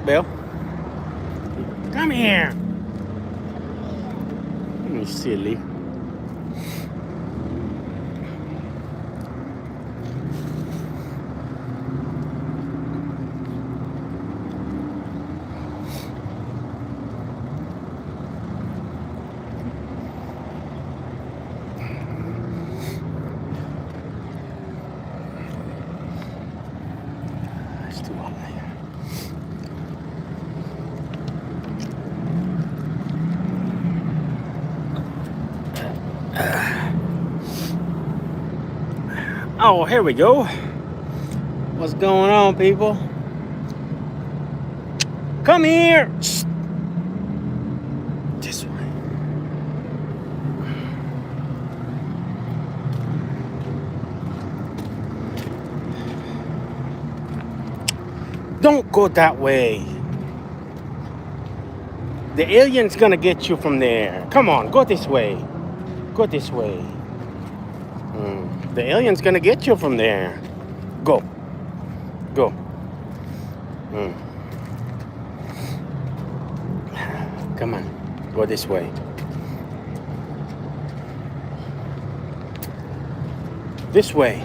Bill. Come here. You silly. It's too hot. Oh, here we go. What's going on, people? Come here. Shh. This way. Don't go that way. The alien's gonna get you from there. Come on, go this way. Go this way. The alien's gonna get you from there. Go. Go. Come on. Go this way. This way.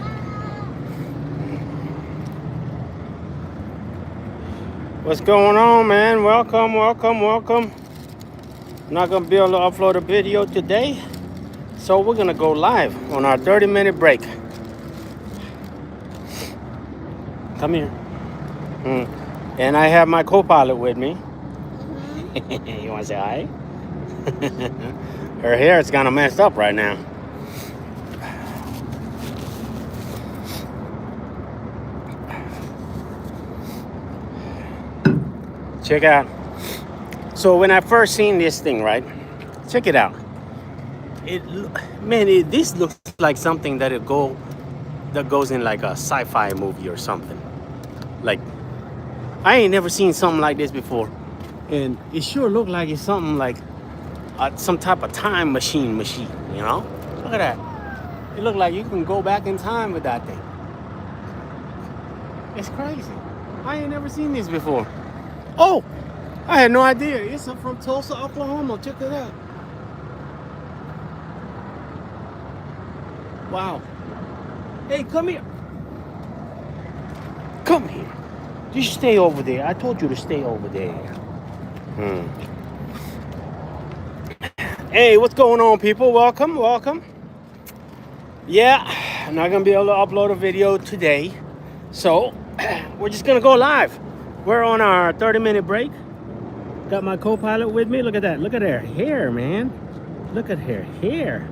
What's going on, man? Welcome, welcome, welcome. I'm not gonna be able to upload a video today, so we're gonna go live on our 30-minute break. Come here. And I have my co-pilot with me. You wanna say hi? Her hair is kind of messed up right now. Check out. So when I first seen this thing, right? Check it out. This looks like something that goes in like a sci-fi movie or something. Like, I ain't never seen something like this before, and it sure looked like it's something like some type of time machine. You know? Look at that. It looked like you can go back in time with that thing. It's crazy. I ain't never seen this before. Oh, I had no idea. It's from Tulsa, Oklahoma. Check it out. Wow. Hey, come here. Come here. You should stay over there. I told you to stay over there. Hey, what's going on, people? Welcome, welcome. Yeah, I'm not going to be able to upload a video today. So, we're just going to go live. We're on our 30-minute break. Got my co-pilot with me. Look at that. Look at her hair, man. Look at her hair.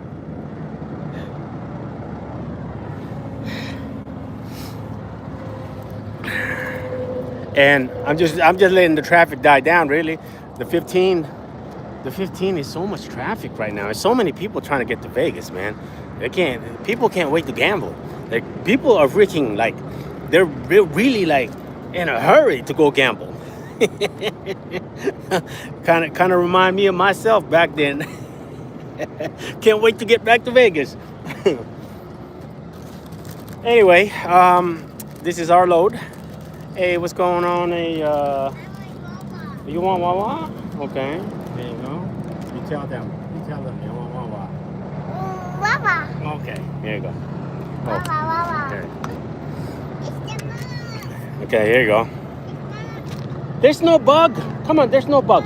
And I'm just letting the traffic die down, really. The 15 is so much traffic right now. There's so many people trying to get to Vegas, man. People can't wait to gamble. Like, people are freaking, like, they're really like in a hurry to go gamble. kind of remind me of myself back then. Can't wait to get back to Vegas. Anyway, this is our load. Hey, what's going on? You want Wawa? Okay, there you go. You tell them you want Wawa. Wawa. Okay, here you go. Wawa, Wawa. There. It's the mom. Okay, here you go. There's no bug. Come on, there's no bug.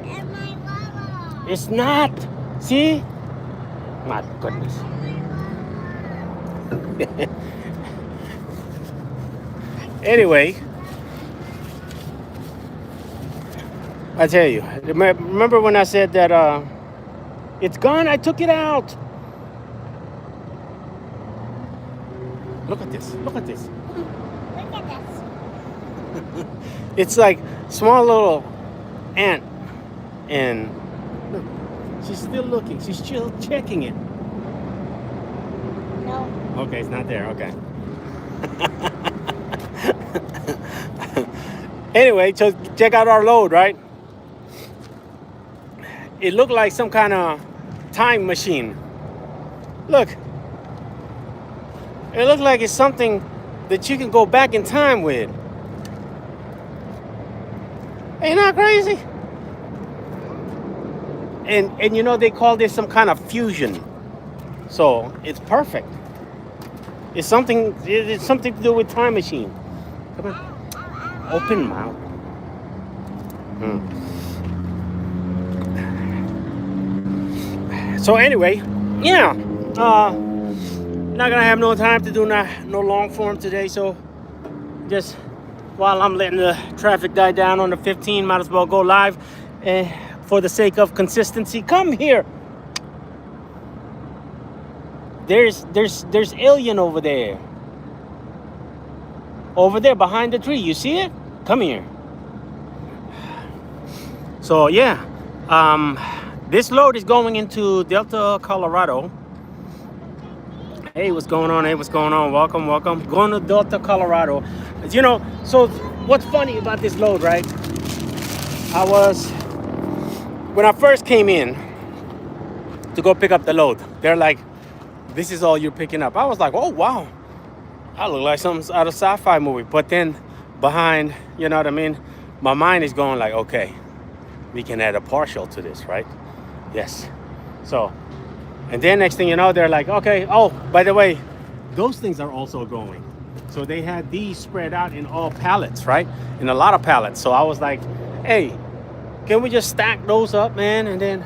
And my Wawa. It's not. See? My goodness. Anyway, I tell you, remember when I said that it's gone? I took it out. Look at this. Look at this. Look at this. It's like small little ant, and look, she's still looking. She's still checking it. No. Okay, it's not there. Okay. Anyway, so check out our load, right? It looked like some kind of time machine. Look. It looked like it's something that you can go back in time with. Ain't that crazy? And you know they call this some kind of fusion. So it's perfect. It's something to do with time machine. Come on. Open mouth. Hmm. So anyway, yeah. Not gonna have no time to do no long form today, so just while I'm letting the traffic die down on the 15, might as well go live. For the sake of consistency, come here. There's alien over there. Over there behind the tree. You see it? Come here. So yeah, this load is going into Delta, Colorado. Hey, what's going on? Hey, what's going on? Welcome, welcome. Going to Delta, Colorado. You know, so what's funny about this load, right? When I first came in to go pick up the load, they're like, this is all you're picking up. I was like, oh, wow. I look like something out of sci-fi movie. But then behind, you know what I mean? My mind is going like, okay, we can add a partial to this, right? Yes. So, and then next thing you know, they're like, okay, oh, by the way, those things are also going. So they had these spread out in all pallets, right? In a lot of pallets. So I was like, hey, can we just stack those up, man? And then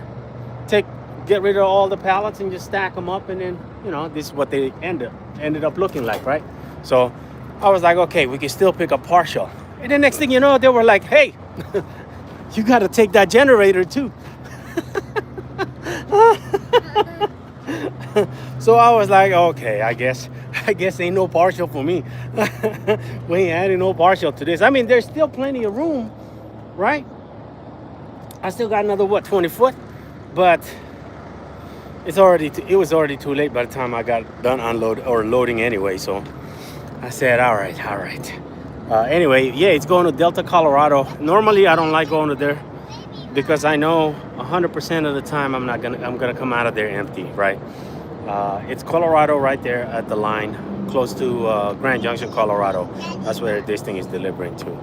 get rid of all the pallets and just stack them up. And then, you know, this is what they ended up looking like, right? So I was like, okay, we can still pick up partial. And then next thing you know, they were like, hey, you got to take that generator too. So I was like, okay, I guess ain't no partial for me. We ain't adding no partial to this. I mean, there's still plenty of room, right? I still got another 20 foot, but it was already too late by the time I got done loading anyway. So I said, all right. Anyway, yeah, it's going to Delta, Colorado. Normally, I don't like going to there because I know 100% of the time I'm gonna come out of there empty, right? It's Colorado right there at the line, close to Grand Junction, Colorado. That's where this thing is delivering to.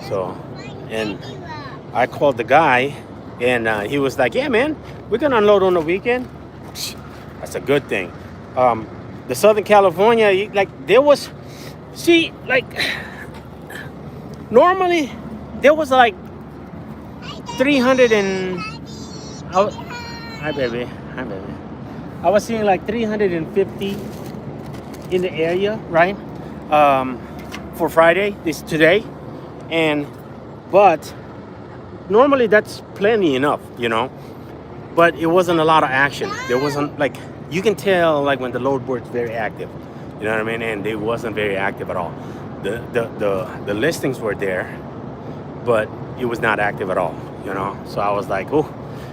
So, and I called the guy, and he was like, yeah, man, we can unload on the weekend. That's a good thing. The Southern California, normally there was like 300 and... Oh, hi, baby. I was seeing like 350 in the area, right? For Friday, today. But normally that's plenty enough, you know? But it wasn't a lot of action. There wasn't, like, you can tell like when the load board's very active, you know what I mean? And it wasn't very active at all. The listings were there, but it was not active at all, you know? So I was like, oh,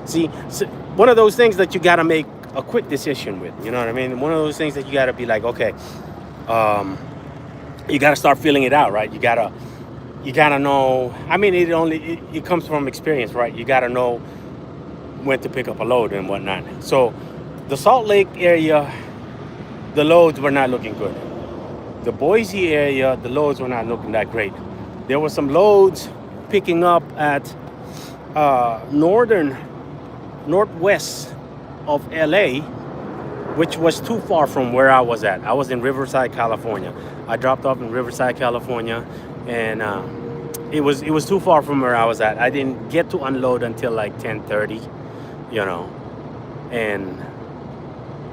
see, so one of those things that you gotta make a quick decision with, you know what I mean? One of those things that you gotta be like, okay, you gotta start feeling it out, right? You gotta know. I mean, it comes from experience, right? You gotta know when to pick up a load and whatnot. So the Salt Lake area, the loads were not looking good. The Boise area, the loads were not looking that great. There were some loads picking up at northwest of LA, which was too far from where I was at. I was in Riverside, California. I dropped off in Riverside, California, and it was too far from where I was at. I didn't get to unload until like 10:30, you know. And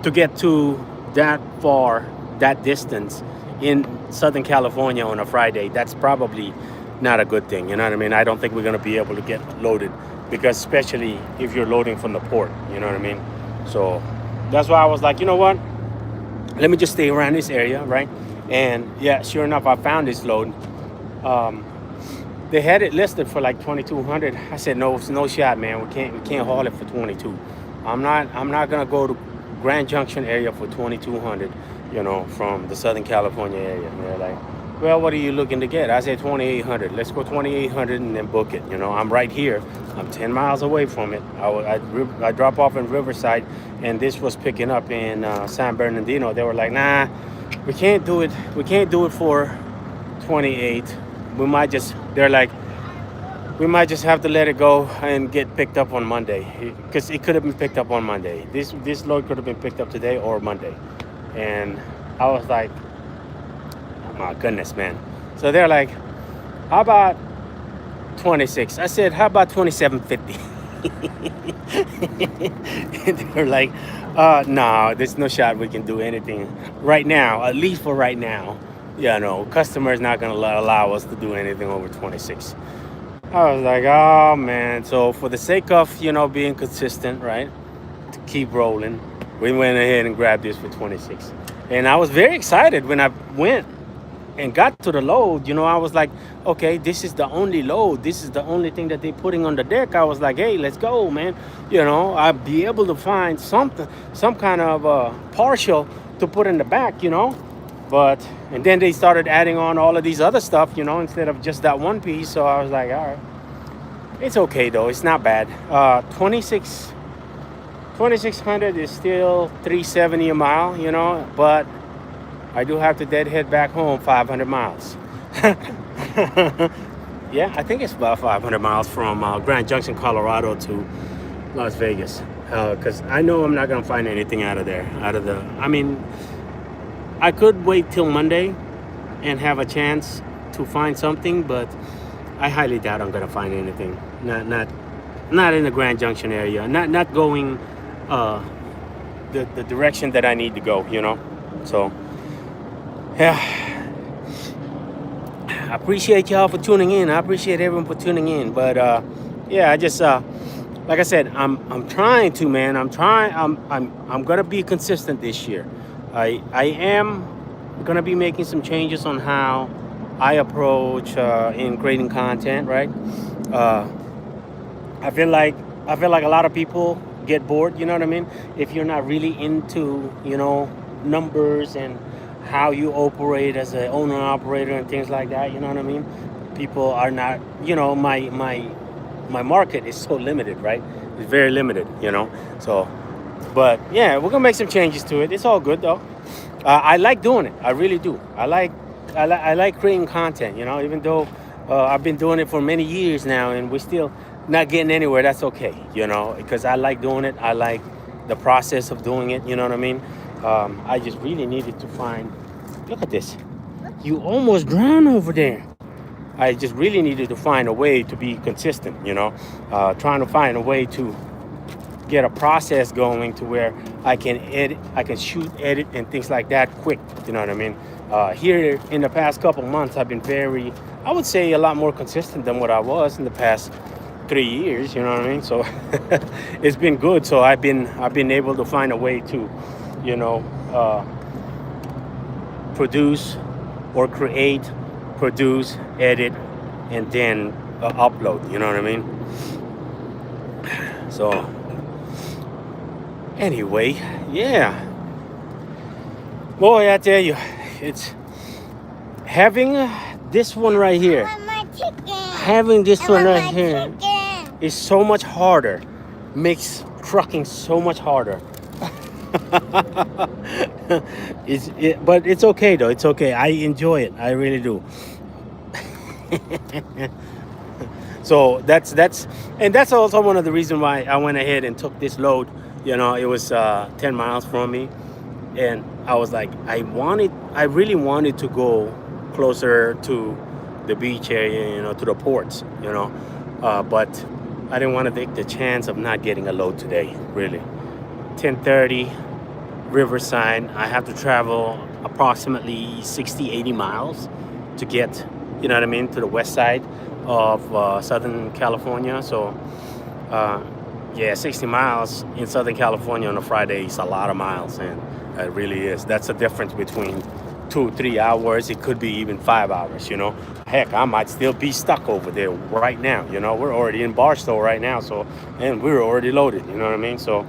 to get to that far, that distance in Southern California on a Friday, that's probably not a good thing, you know what I mean? I don't think we're gonna be able to get loaded, because especially if you're loading from the port, you know what I mean? So that's why I was like, you know what? Let me just stay around this area, right? And yeah, sure enough, I found this load. They had it listed for like 2,200. I said, no shot, man. We can't haul it for 22. I'm not gonna go to Grand Junction area for 2,200, you know, from the Southern California area. And they're like, well, what are you looking to get? I said 2,800. Let's go 2,800 and then book it. You know, I'm right here. I'm 10 miles away from it. I drop off in Riverside, and this was picking up in San Bernardino. They were like, nah, we can't do it. We can't do it for 28. We might just, they're like, we might just have to let it go and get picked up on Monday because it could have been picked up on Monday. This load could have been picked up today or Monday, and I was like, oh my goodness, man. So they're like, how about 26? I said, how about 27.50? And they're like, no, there's no shot we can do anything right now, at least for right now. Yeah, no, customer's not gonna allow us to do anything over 26. I was like, oh man. So for the sake of, being consistent, right, to keep rolling, we went ahead and grabbed this for 26. And I was very excited when I went and got to the load. I was like, okay, this is the only load. This is the only thing that they're putting on the deck. I was like, hey, let's go, man. I'll be able to find something, some kind of partial to put in the back, and then they started adding on all of these other stuff, instead of just that one piece. So I was like, all right, it's okay though. It's not bad. 2600 is still 370 a mile, but I do have to deadhead back home 500 miles. Yeah, I think it's about 500 miles from Grand Junction, Colorado to Las Vegas. Because I know I'm not going to find anything out of there. I could wait till Monday and have a chance to find something, but I highly doubt I'm going to find anything. Not in the Grand Junction area. Not going the direction that I need to go, So, yeah. I appreciate y'all for tuning in. I appreciate everyone for tuning in. But yeah, I just like I said, I'm trying to, man. I'm gonna be consistent this year. I am gonna be making some changes on how I approach in creating content. Right. I feel like a lot of people get bored. You know what I mean? If you're not really into numbers and how you operate as an owner operator and things like that, you know what I mean? People are not, my market is so limited, right? It's very limited, So, but yeah, we're gonna make some changes to it. It's all good though. I like doing it. I really do. I like creating content. Even though I've been doing it for many years now, and we're still not getting anywhere. That's okay, because I like doing it. I like the process of doing it. You know what I mean? I just really needed to find. Look at this. You almost drowned over there. I just really needed to find a way to be consistent. Trying to find a way to get a process going to where I can edit, I can shoot, edit, and things like that quick. You know what I mean? Here in the past couple months, I've been I would say a lot more consistent than what I was in the past 3 years. You know what I mean? So it's been good. So I've been able to find a way to, produce or create, produce, edit, and then upload. You know what I mean? So anyway, yeah. Boy, I tell you, it's having this one right here. I want my chicken. Having this I one want right my here chicken. is so much harder. Makes trucking so much harder. But it's okay though. It's okay. I enjoy it. I really do. So that's also one of the reasons why I went ahead and took this load. It was 10 miles from me, and I was like, I really wanted to go closer to the beach area, to the ports, but I didn't want to take the chance of not getting a load today. Really, 10:30, Riverside. I have to travel approximately 60-80 miles to get, to the west side of Southern California. So, 60 miles in Southern California on a Friday is a lot of miles, and it really is. That's the difference between 2-3 hours. It could be even 5 hours. Heck, I might still be stuck over there right now. We're already in Barstow right now, and we're already loaded. You know what I mean? So,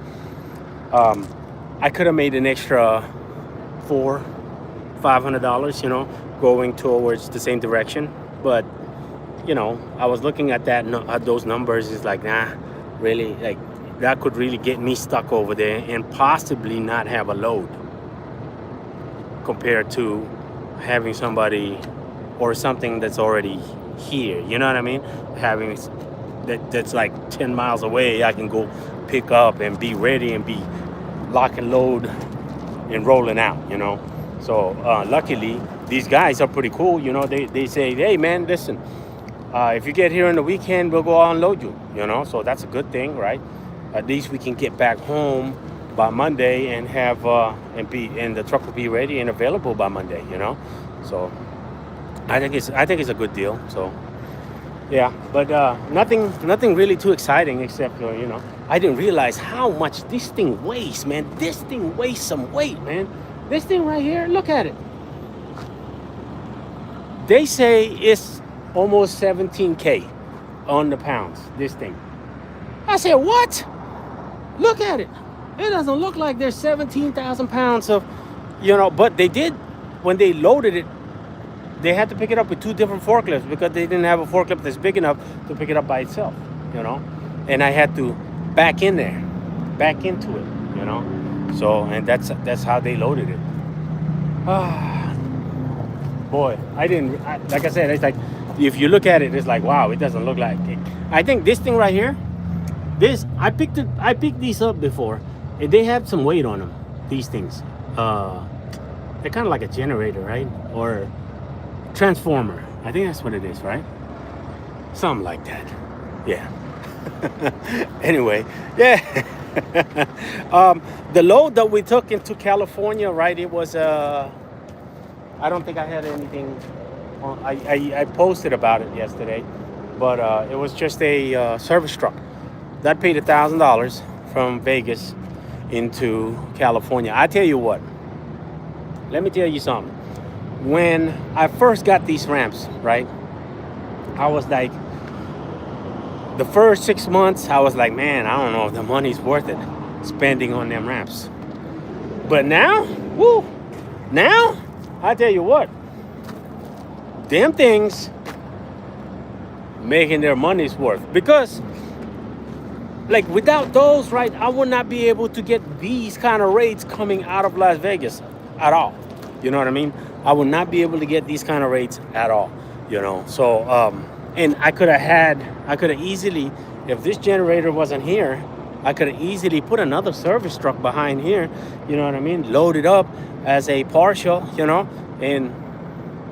I could have made an extra $400-500, going towards the same direction, but I was looking at those numbers. It's like, nah, really, like that could really get me stuck over there and possibly not have a load compared to having somebody or something that's already here. You know what I mean? Having that's like 10 miles away, I can go pick up and be ready and be lock and load and rolling out, you know. So luckily, these guys are pretty cool. You know, they say, hey man, listen, if you get here on the weekend, we'll go unload you, you know. So that's a good thing, right? At least we can get back home by Monday and have and the truck will be ready and available by Monday, you know. So I think it's a good deal. So yeah, but nothing really too exciting except you know, I didn't realize how much this thing weighs, man. This thing weighs some weight, man. This thing right here, look at it. They say it's almost 17K on the pounds, this thing. I said, what? Look at it. It doesn't look like there's 17,000 pounds of, you know, but they did, when they loaded it, they had to pick it up with two different forklifts because they didn't have a forklift that's big enough to pick it up by itself, you know. And I had to back into it, you know. So, and that's how they loaded it. Boy, like I said, it's like, if you look at it, it's like, wow, it doesn't look like it. I think this thing right here, I picked these up before, and they have some weight on them, these things. They're kind of like a generator, right? Or transformer. I think that's what it is, right? Something like that. Yeah. Anyway, yeah. The load that we took into California, right? It was I don't think I had anything. I posted about it yesterday, but it was just a service truck that paid $1,000 from Vegas into California. I tell you what. Let me tell you something. When I first got these ramps, right, I was like, the first 6 months, I was like, man, I don't know if the money's worth it spending on them ramps. But now, woo, now, I tell you what, them things making their money's worth. Because, like, without those, right, I would not be able to get these kind of rates coming out of Las Vegas at all. You know what I mean? I would not be able to get these kind of rates at all, you know. So, and I could have easily, if this generator wasn't here, I could have easily put another service truck behind here, you know what I mean? Load it up as a partial, you know, and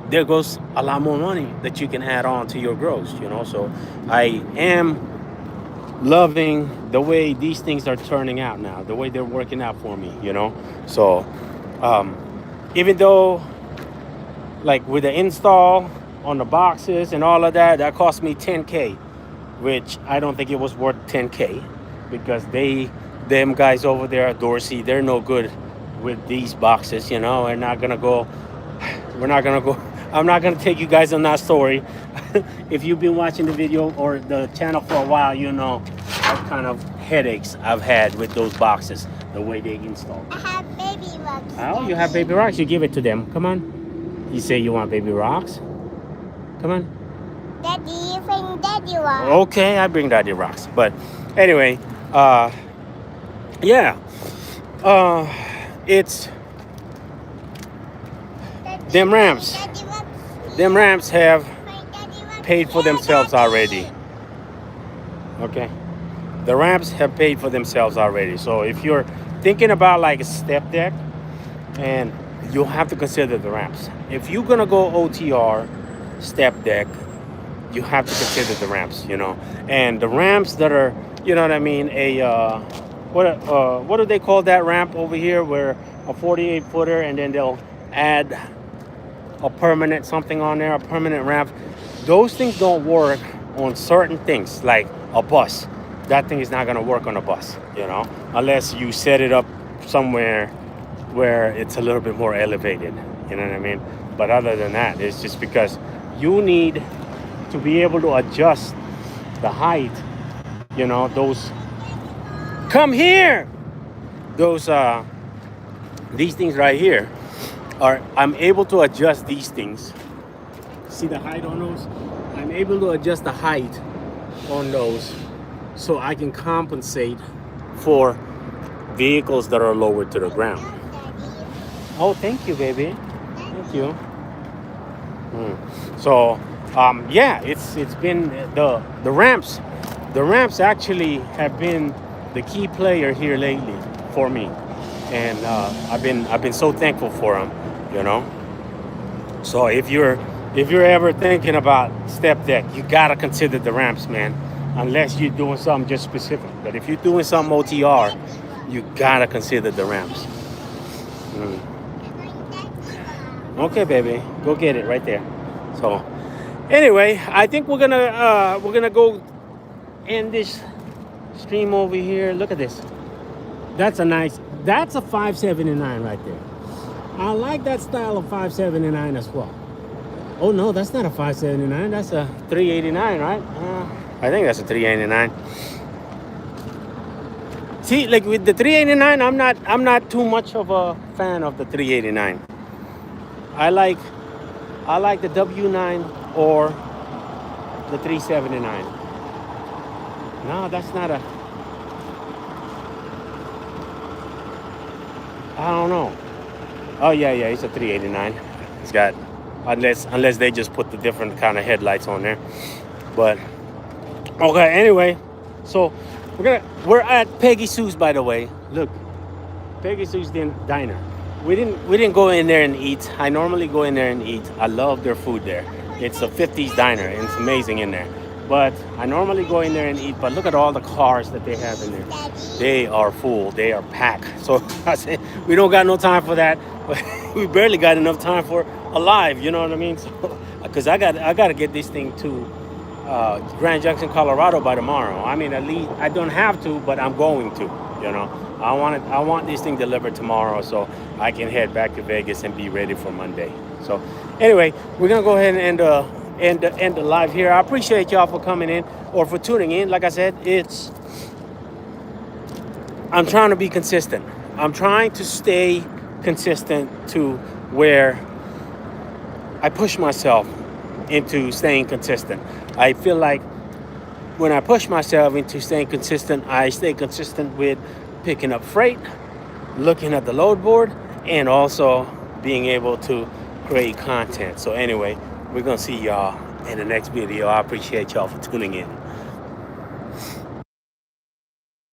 there goes a lot more money that you can add on to your gross, you know. So I am loving the way these things are turning out now, the way they're working out for me, you know. So, even though, like with the install on the boxes and all of that, that cost me 10K, which I don't think it was worth 10K because them guys over there at Dorsey, they're no good with these boxes, you know. I'm not gonna take you guys on that story. If you've been watching the video or the channel for a while, you know what kind of headaches I've had with those boxes, the way they install. I have baby rocks. Oh, you have baby rocks? You give it to them. Come on. You say you want baby rocks? Come on. Daddy, you bring daddy rocks. Okay, I bring daddy rocks. But anyway, yeah. It's Daddy, them ramps. daddy rocks. Them ramps have My daddy rocks. paid for Yeah, themselves daddy. already. Okay. The ramps have paid for themselves already. So if you're thinking about like a step deck, and you'll have to consider the ramps. If you're gonna go OTR step deck, you have to consider the ramps, you know. And the ramps that are, you know what I mean, what do they call that ramp over here, where a 48 footer and then they'll add a permanent something on there, a permanent ramp. Those things don't work on certain things, like a bus. That thing is not gonna work on a bus, you know, unless you set it up somewhere where it's a little bit more elevated, you know what I mean? But other than that, it's just because you need to be able to adjust the height, you know, those, come here, those, these things right here I'm able to adjust these things. See the height on those? I'm able to adjust the height on those so I can compensate for vehicles that are lowered to the ground. Oh, thank you, baby. Thank you. So Yeah, it's been the ramps. The ramps actually have been the key player here lately for me, and I've been so thankful for them. You know. So if you're ever thinking about step deck, you gotta consider the ramps, man. Unless you're doing something just specific. But if you're doing something OTR, you gotta consider the ramps. Mm. Okay, baby, go get it right there. So anyway, I think we're gonna go end this stream over here. Look at this. That's a 579 right there. I like that style of 579 as well. Oh no, that's not a 579. That's a 389, right? I think that's a 389. See, like with the 389, I'm not too much of a fan of the 389. I like the W9 or the 379. No, that's not a. I don't know. Oh yeah, it's a 389. It's got unless they just put the different kind of headlights on there. But okay, anyway, so we're at Peggy Sue's, by the way. Look, Peggy Sue's diner. We didn't go in there and eat. I normally go in there and eat. I love their food there. It's a 50s diner and it's amazing in there. But I normally go in there and eat. But look at all the cars that they have in there. They are full. They are packed. So I said we don't got no time for that. We barely got enough time for alive. You know what I mean? So because I got to get this thing to Grand Junction, Colorado by tomorrow. I mean, at least I don't have to, but I'm going to. You know, I want this thing delivered tomorrow so I can head back to Vegas and be ready for Monday. So anyway, we're gonna go ahead and end the live here. I appreciate y'all for coming in or for tuning in. Like I said, I'm trying to be consistent. I'm trying to stay consistent to where I push myself into staying consistent. I feel like when I push myself into staying consistent, I stay consistent with picking up freight, looking at the load board, and also being able to create content. So anyway, we're going to see y'all in the next video. I appreciate y'all for tuning in.